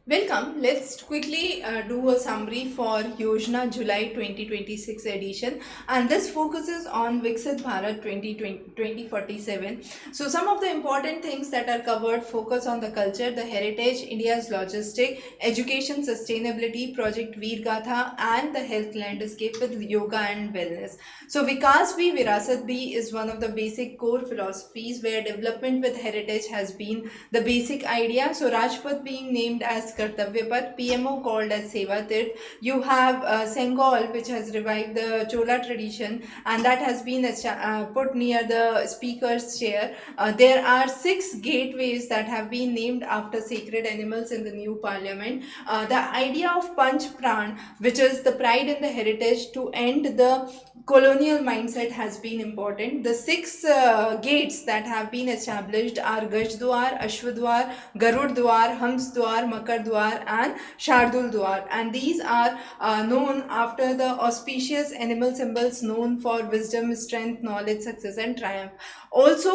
Welcome. Let's quickly do a summary for Yojana July 2026 edition, and this focuses on Viksit Bharat 2047. So some of the important things that are covered focus on the culture, the heritage, India's logistic, education, sustainability, Project Veer Gatha, and the health landscape with yoga and wellness. So Vikas Bhi Virasat Bhi is one of the basic core philosophies where development with heritage has been the basic idea. So Rajpath being named as Kartavya Path, PMO called as Seva Tirth. You have Sengol, which has revived the Chola tradition, and that has been put near the speaker's chair. There are 6 gateways that have been named after sacred animals in the new parliament. The idea of Panch Pran, which is the pride in the heritage to end the colonial mindset, has been important. The 6 gates that have been established are Gajdwar, Ashwadwar, Garud Dwar, Hams Dwar, Makar Dwar, and Shardul Dwar. And these are known after the auspicious animal symbols known for wisdom, strength, knowledge, success, and triumph. Also,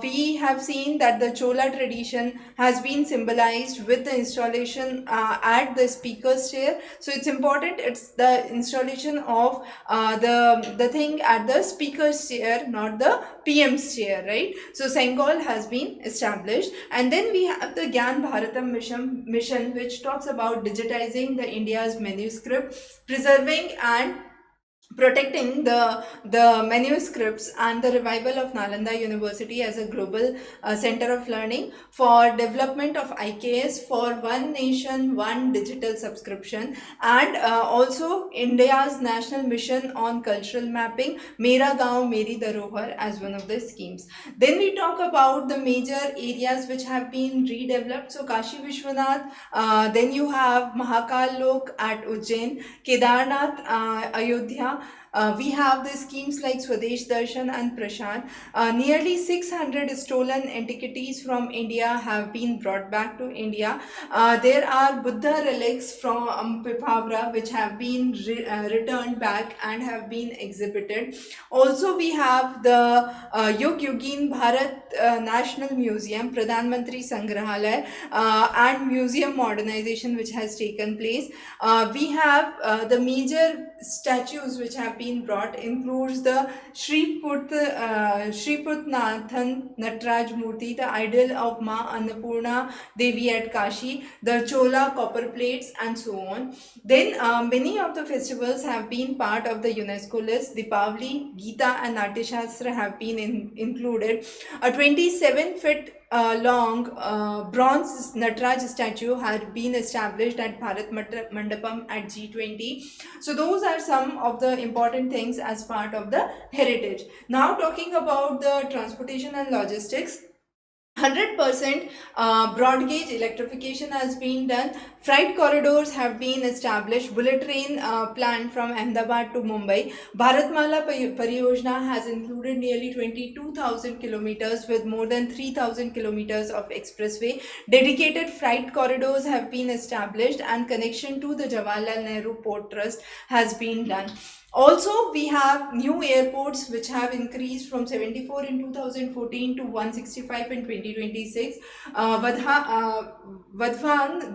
we have seen that the Chola tradition has been symbolized with the installation at the speaker's chair. So it's important. It's the installation of the thing at the speaker's chair, not the PM's chair, right? So Sengol has been established, and then we have the Gyan Bharatam mission, which talks about digitizing the India's manuscript, preserving and protecting the manuscripts, and the revival of Nalanda University as a global center of learning for development of IKS for one nation, one digital subscription, and also India's national mission on cultural mapping, Mera Gaon Meri Dharohar, as one of the schemes. Then we talk about the major areas which have been redeveloped. So Kashi Vishwanath, then you have Mahakal Lok at Ujjain, Kedarnath, Ayodhya. We have the schemes like Swadesh Darshan and Prashant. Nearly 600 stolen antiquities from India have been brought back to India. There are Buddha relics from Pipavra which have been returned back and have been exhibited. Also, we have the Yug Yugin Bharat National Museum, Pradhan Mantri Sangrahalaya, and museum modernization which has taken place. We have the major statues which have been brought includes the Sri Putnathan Natraj Murti, the idol of Ma Annapurna Devi at Kashi, the Chola copper plates, and so on. Then many of the festivals have been part of the UNESCO list. Deepavali, Gita, and Natya Shastra have been included. A 27-foot long bronze Nataraj statue had been established at Bharat Mandapam at G20. So those are some of the important things as part of the heritage. Now talking about the transportation and logistics, 100% broad gauge electrification has been done. Freight corridors have been established. Bullet train planned from Ahmedabad to Mumbai. Bharatmala Pariyojana has included nearly 22,000 kilometers with more than 3,000 kilometers of expressway. Dedicated freight corridors have been established, and connection to the Jawaharlal Nehru Port Trust has been done. Also, we have new airports which have increased from 74 in 2014 to 165 in 2026. Vadhavan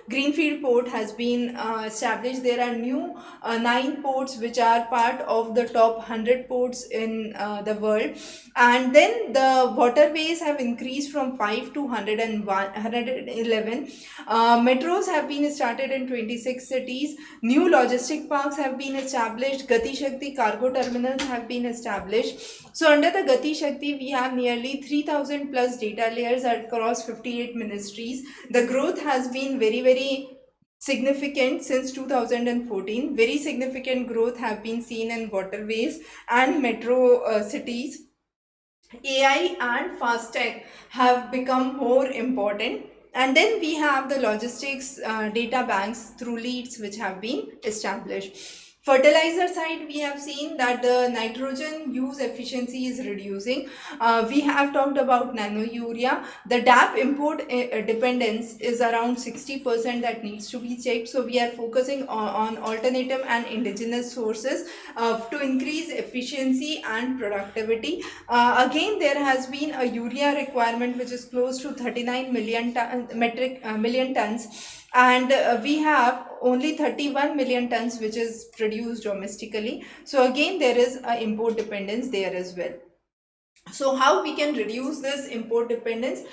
Greenfield Port has been established. There are new 9 ports which are part of the top 100 ports in the world. And then the waterways have increased from 5 to 111. Metros have been started in 26 cities. New logistic parks have been established. Gati Shakti cargo terminals have been established. So under the Gati Shakti, we have nearly 3,000 plus data layers across 58 ministries. The growth has been very significant since 2014. Very significant growth have been seen in waterways and metro cities. AI and FASTag have become more important. And then we have the logistics data banks through leads which have been established. Fertilizer side, we have seen that the nitrogen use efficiency is reducing. We have talked about nano urea. The DAP import dependence is around 60% that needs to be checked. So we are focusing on alternative and indigenous sources to increase efficiency and productivity. Again, there has been a urea requirement which is close to 39 million tons, and we have only 31 million tons which is produced domestically. So again, there is a import dependence there as well. So how we can reduce this import dependence?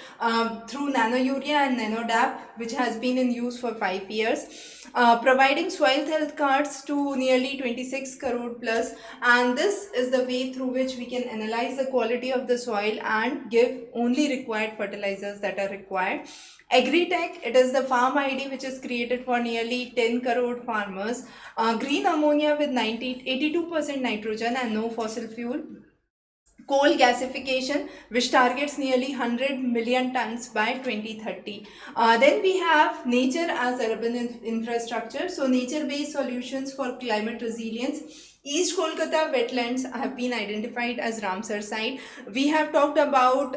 Through nano urea and nano DAP, which has been in use for 5 years, providing soil health cards to nearly 26 crore plus, and this is the way through which we can analyze the quality of the soil and give only required fertilizers that are required. Agritech, it is the farm ID which is created for nearly 10 crore farmers. Green ammonia with 82% nitrogen and no fossil fuel. Coal gasification, which targets nearly 100 million tons by 2030. Then we have nature as urban infrastructure. So nature-based solutions for climate resilience. East Kolkata wetlands have been identified as Ramsar site. We have talked about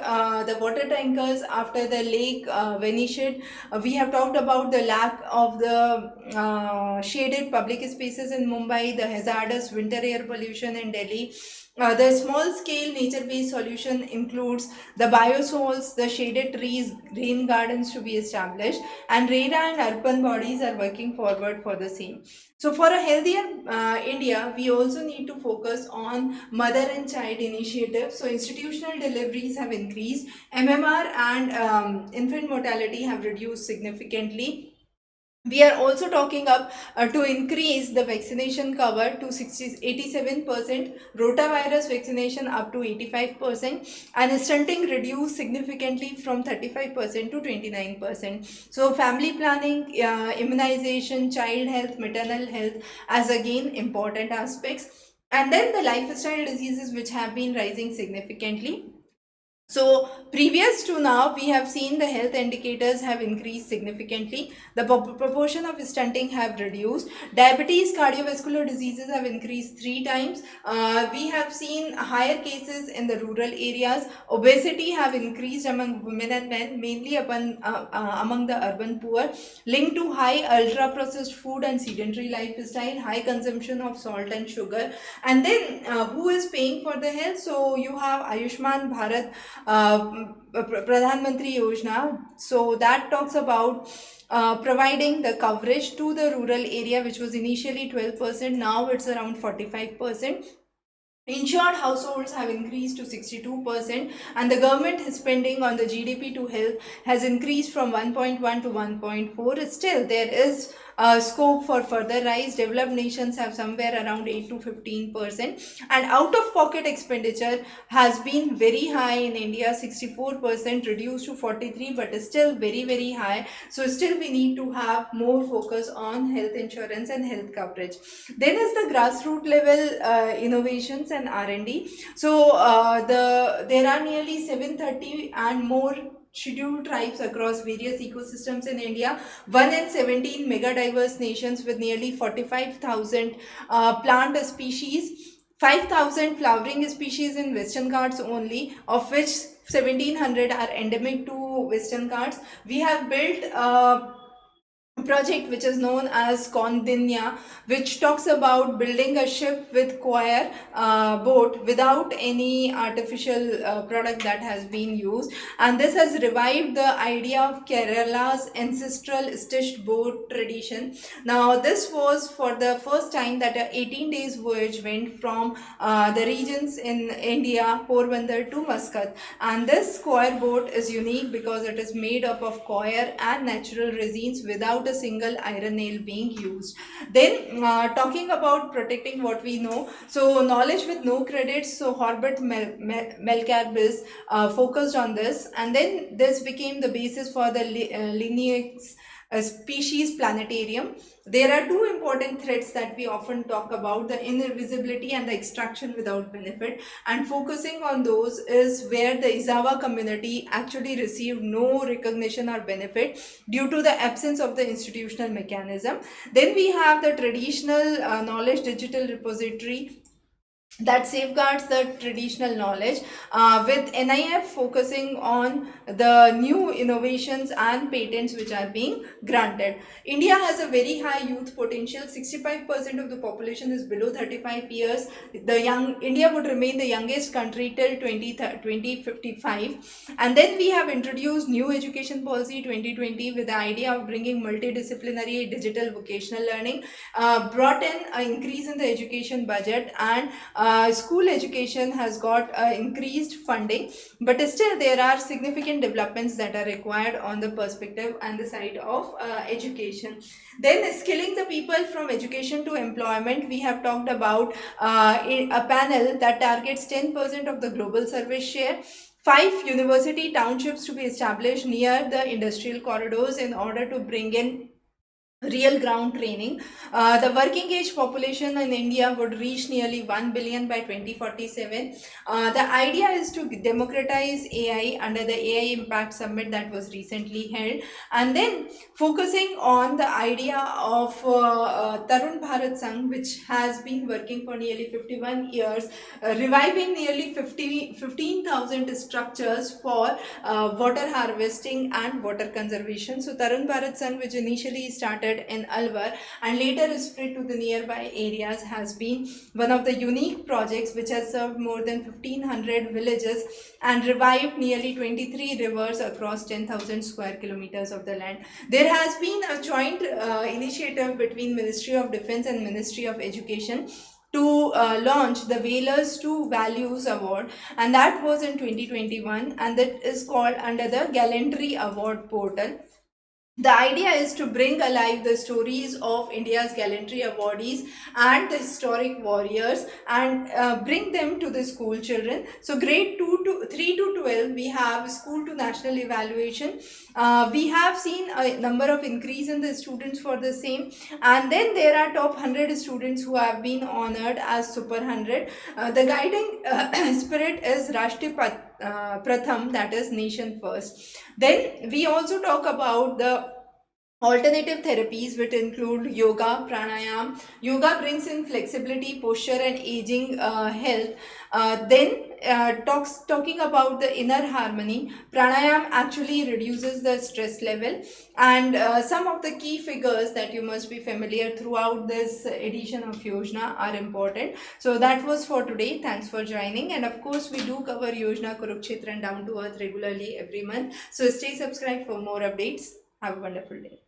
the water tankers after the lake vanished. We have talked about the lack of the shaded public spaces in Mumbai, the hazardous winter air pollution in Delhi. The small-scale nature-based solution includes the biosols, the shaded trees, rain gardens to be established, and RERA and urban bodies are working forward for the same. So for a healthier India, we also need to focus on mother and child initiatives. So institutional deliveries have increased, MMR and infant mortality have reduced significantly. We are also talking up to increase the vaccination cover to 87%, rotavirus vaccination up to 85%, and stunting reduced significantly from 35% to 29%. So family planning, immunization, child health, maternal health as again important aspects. And then the lifestyle diseases which have been rising significantly. So previous to now, we have seen the health indicators have increased significantly. The proportion of stunting have reduced. Diabetes, cardiovascular diseases have increased 3 times. We have seen higher cases in the rural areas. Obesity have increased among women and men, mainly among the urban poor, linked to high ultra-processed food and sedentary lifestyle, high consumption of salt and sugar. And then who is paying for the health? So you have Ayushman Bharat Pradhan Mantri Yojana. So that talks about providing the coverage to the rural area, which was initially 12%, now it's around 45%. Insured households have increased to 62%, and the government spending on the GDP to health has increased from 1.1 to 1.4. Still, there is scope for further rise. Developed nations have somewhere around 8 to 15%, and out-of-pocket expenditure has been very high in India, 64% reduced to 43, but is still very high. So still we need to have more focus on health insurance and health coverage. Then is the grassroots level innovations and R&D. So there are nearly 730 and more scheduled tribes across various ecosystems in India, 1 in 17 mega diverse nations with nearly 45,000 plant species, 5,000 flowering species in Western Ghats only, of which 1,700 are endemic to Western Ghats. We have built project which is known as Kondinya, which talks about building a ship with coir boat without any artificial product that has been used, and this has revived the idea of Kerala's ancestral stitched boat tradition. Now this was for the first time that a 18 days voyage went from the regions in India, Porbandar to Muscat, and this coir boat is unique because it is made up of coir and natural resins without a single iron nail being used. Then talking about protecting what we know, so knowledge with no credits, so Herbert Melcarbis focused on this, and then this became the basis for the Linux species planetarium. There are two important threats that we often talk about: the invisibility and the extraction without benefit. And focusing on those is where the Izawa community actually received no recognition or benefit due to the absence of the institutional mechanism. Then we have the traditional knowledge digital repository that safeguards the traditional knowledge, with NIF focusing on the new innovations and patents which are being granted. India has a very high youth potential. 65% of the population is below 35 years. India would remain the youngest country till 2055. And then we have introduced new education policy 2020 with the idea of bringing multidisciplinary digital vocational learning, brought in an increase in the education budget, and school education has got increased funding, but still there are significant developments that are required on the perspective and the side of education. Then skilling the people from education to employment, we have talked about a panel that targets 10% of the global service share. 5 university townships to be established near the industrial corridors in order to bring in real ground training. The working age population in India would reach nearly 1 billion by 2047. The idea is to democratize AI under the AI Impact Summit that was recently held, and then focusing on the idea of Tarun Bharat Sangh, which has been working for nearly 51 years, reviving nearly 15,000 structures for water harvesting and water conservation. So Tarun Bharat Sangh, which initially started in Alwar and later spread to the nearby areas, has been one of the unique projects which has served more than 1500 villages and revived nearly 23 rivers across 10,000 square kilometers of the land. There has been a joint initiative between Ministry of Defence and Ministry of Education to launch the Whalers to Values Award, and that was in 2021, and that is called under the Gallantry Award portal. The idea is to bring alive the stories of India's gallantry awardees and the historic warriors, and bring them to the school children. So grade 3 to 12, we have school to national evaluation. We have seen a number of increase in the students for the same, and then there are top 100 students who have been honored as Super 100. The guiding spirit is Rashtriya Pratham, that is nation first. Then we also talk about the alternative therapies, which include yoga, pranayam. Yoga brings in flexibility, posture, and aging health. Talking about the inner harmony, pranayam actually reduces the stress level. And some of the key figures that you must be familiar throughout this edition of Yojana are important. So that was for today. Thanks for joining. And of course, we do cover Yojana, Kurukshetra, and Down to Earth regularly every month. So stay subscribed for more updates. Have a wonderful day.